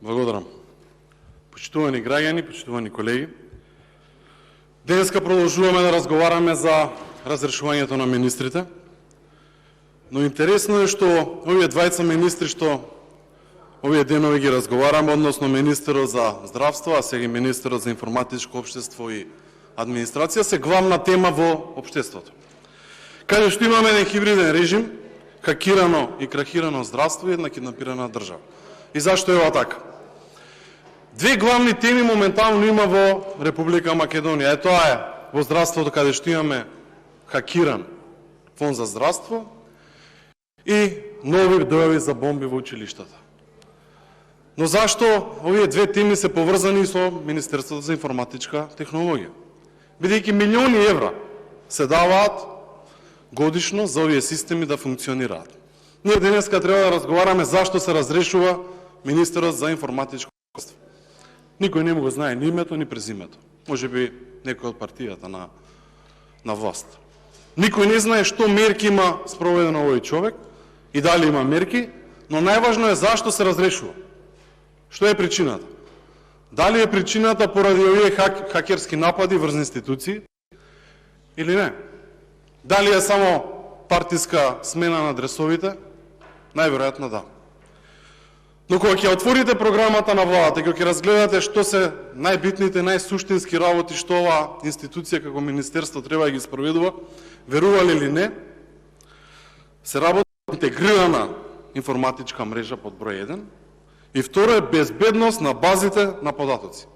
Благодарам. Почитувани граѓани, почитувани колеги, денеска продолжуваме да разговараме за разрешувањето на министрите, но интересно е што овие двајца министри што овие денови ги разговараме, односно министерот за здравство, а сега и министерот за информатичко општество и администрација, се главна тема во општеството. Каде што имаме еден хибриден режим, хакирано и крахирано здравство и една киднапирана држава. И зашто е ова така? Две главни теми моментално има во Република Македонија. Тоа е во здравството, каде што имаме хакиран фонд за здравство и нови дојави за бомби во училиштата. Но зашто овие две теми се поврзани со Министерството за информатичка технологија? Бидејќи милиони евра се даваат годишно за овие системи да функционираат. Ние денеска треба да разговараме зашто се разрешува министерот за информатичко општество. Никој не му го знае ни името, ни презимето. Може би некој од партијата на власт. Никој не знае што мерки има спроведено овој човек и дали има мерки, но најважно е зашто се разрешува. Што е причината? Дали е причината поради овие хакерски напади врз институции или не? Дали е само партиска смена на адресовите? Најверојатно да. Но кога ќе отворите програмата на владата и кога ќе разгледате што се најбитните, најсуштински работи што оваа институција како министерство треба да ги спроведува, верували или не, се работи интегрирана информатичка мрежа под број 1 и второ е безбедност на базите на податоци.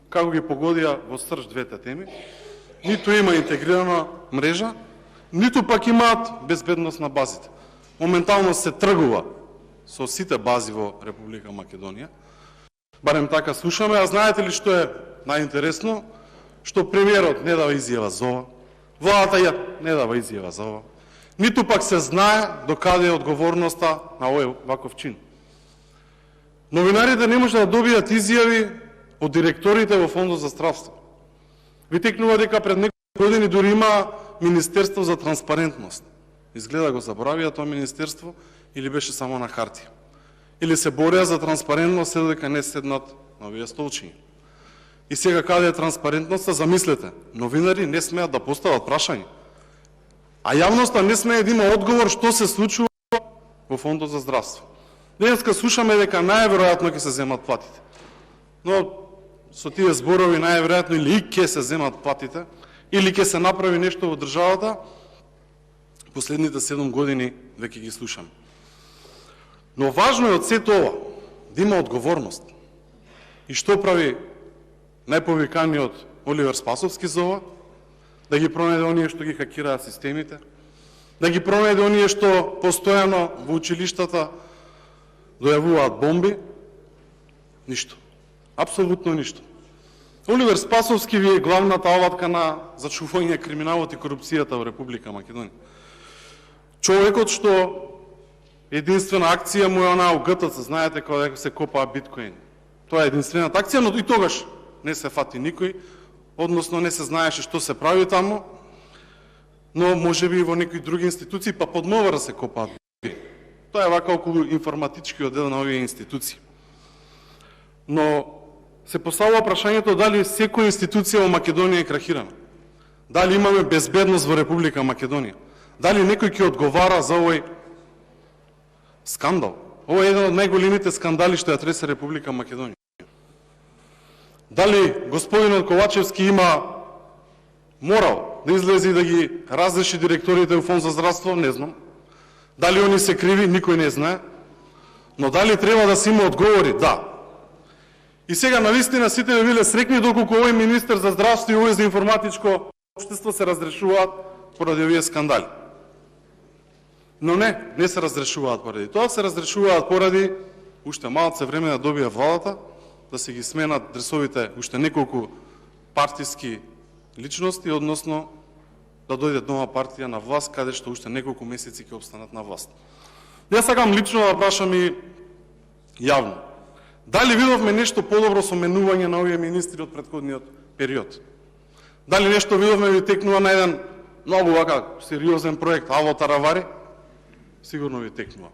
Како ги погодија во срж двете теми, ниту има интегрирана мрежа, ниту пак имаат безбедност на базите. Моментално се тргува со сите бази во Република Македонија. Барем така слушаме, а знаете ли што е најинтересно? Што премиерот не дава изјава за ова, владата ја не дава изјава за ова, ниту пак се знае докаде е одговорноста на овој ваков чин. Новинарите не може да добијат изјави од директорите во Фондот за здравство. Ви текнува дека пред неколку години дури има Министерство за транспарентност. Изгледа го заборавија тоа министерство или беше само на хартија. Или се борија за транспарентност додека не седнат на овие столчиња. И сега каде е транспарентноста? Замислете, новинари не смеат да постават прашања. А јавноста не смее да има одговор што се случува во Фондот за здравство. Денеска слушаме дека најверојатно ќе се земат платите. Но со тие зборови најверојатно или ќе се земат платите, или ќе се направи нешто во државата, последните 7 години веќе ги слушаме. Но важно е од сето ова да има одговорност. И што прави најповиканиот Оливер Спасовски за ова? Да ги пронајде оние што ги хакираат системите, да ги пронајде оние што постојано во училиштата дојавуваат бомби. Ништо. Апсолутно ништо. Оливер Спасовски ви е главната алатка на зачување криминалот и корупцијата во Република Македонија. Човекот што единствена акција му е она ГТЦ, знаете, кога се копаа биткоини. Тоа е единствената акција, но и тогаш не се фати никој, односно не се знаеше што се прави таму, но може би во некои други институции, па под МВР се копаат биткоини. Тоа е вака околу информатичкиот дел на овие институции. Но се поставува прашањето дали секоја институција во Македонија е крахирана. Дали имаме безбедност во Република Македонија. Дали некој ќе одговара за овој скандал? Ова е еден од најголемите скандали што ја тресе Република Македонија. Дали господинот Ковачевски има морал да излезе и да ги разреши директорите во Фонд за здравство? Не знам. Дали они се криви? Никој не знае. Но дали треба да се има одговори? Да. И сега навистина сите би биле срекни доколку овој министер за здравство и овој за информатичко општество се разрешуваат поради овие скандали. Но не се разрешуваат поради тоа, се разрешуваат поради уште малце време да добија владата, да се ги сменат дресовите уште неколку партиски личности, односно да дојде нова партија на власт, каде што уште неколку месеци ќе обстанат на власт. Јас сакам лично да прашам и јавно. Дали видовме нешто подобро со менување на овие министри од претходниот период? Дали нешто видовме ви текнува на еден многу вака сериозен проект Ало Таравари? Сигурно ви текнува.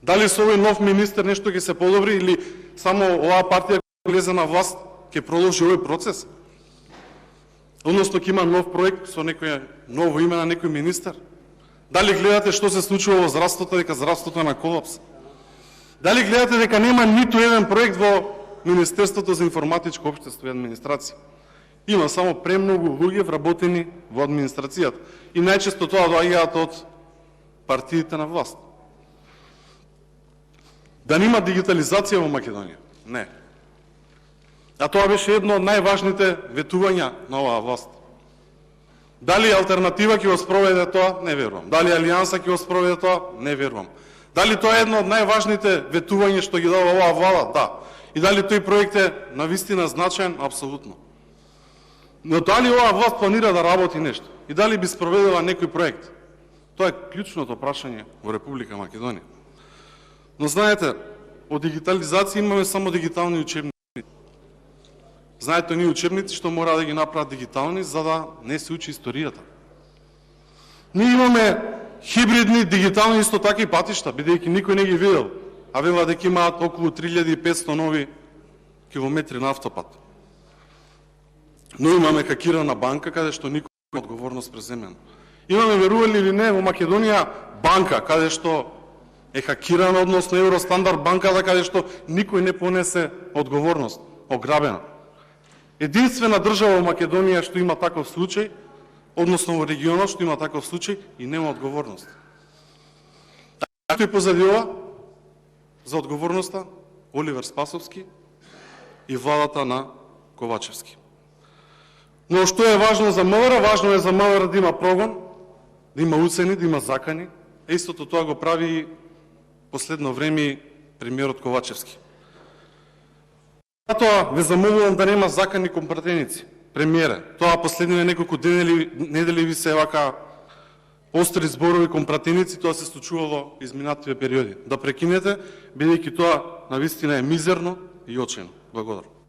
Дали со овој нов министер нешто ќе се подобри или само оваа партија која влезе на власт ќе продолжи овој процес? Односно ќе има нов проект со некој ново име на некој министер? Дали гледате што се случува во здравството, дека здравството е на колапс? Дали гледате дека нема ниту еден проект во Министерството за информатичко општество и администрација? Има само премногу луѓе вработени во администрацијата. И најчесто тоа доаѓаат од партиите на власт. Да нема дигитализација во Македонија? Не. А тоа беше едно од најважните ветувања на оваа власт. Дали алтернатива ќе го спроведе тоа? Не верувам. Дали Алијанса ќе го спроведе тоа? Не верувам. Дали тоа е едно од најважните ветувања што ги дава оваа влада? Да. И дали тој проект е навистина значаен? Апсолутно. Но дали оваа власт планира да работи нешто? И дали би спроведела некој проект? Тоа е клучното прашање во Република Македонија. Но знаете, од дигитализација имаме само дигитални учебници. Знаете, ние учебници што мора да ги направат дигитални за да не се учи историјата. Ние имаме хибридни дигитални исто така и патишта, бидејќи никој не ги видел, а вела дека имаат околу 3500 нови километри на автопат. Но имаме хакирана банка каде што никој не има одговорност преземена. Имаме, верували или не, во Македонија банка каде што е хакирана, односно Евростандард банката каде што никој не понесе одговорност, ограбена. Единствена држава во Македонија што има таков случај, односно во регионот што има таков случај и нема одговорност. Тој позади ова за одговорноста Оливер Спасовски и владата на Ковачевски. Но што е важно за МВР? Важно е за МВР да има прогон, да има уцени, да има закани. Истото тоа го прави и последно време премиерот Ковачевски. Затоа ве замолувам да нема закани кон пратеници. Премиере, тоа последниве неколку недели ви се вака остри зборови кон пратеници, тоа се случувало изминативе периоди. Да прекинете, бидејќи тоа навистина е мизерно и очено. Благодарам.